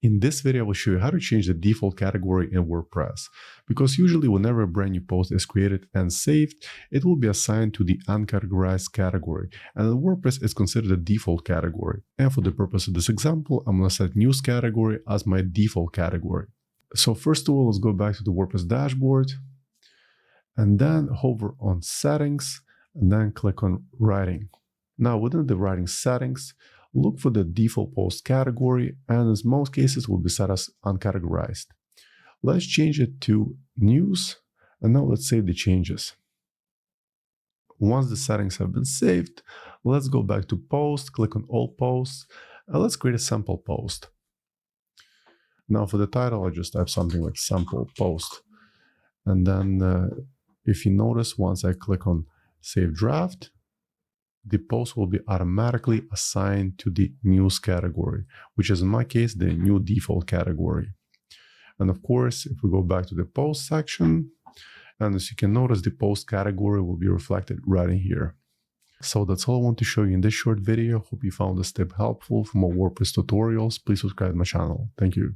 In this video, I will show you how to change the default category in WordPress, because usually whenever a brand new post is created and saved, it will be assigned to the uncategorized category, and in WordPress it's considered the default category. And for the purpose of this example, I'm going to set news category as my default category. So first of all, let's go back to the WordPress dashboard, and then hover on settings, and then click on writing. Now within the writing settings, look for the default post category, and in most cases will be set as uncategorized. Let's change it to news, and now let's save the changes. Once the settings have been saved, let's go back to post, click on all posts, and let's create a sample post. Now for the title, I'll just type something like sample post. And then if you notice, once I click on save draft, the post will be automatically assigned to the news category, which is in my case, the new default category. And of course, if we go back to the post section, and as you can notice, the post category will be reflected right in here. So that's all I want to show you in this short video. Hope you found this tip helpful. For more WordPress tutorials, please subscribe to my channel. Thank you.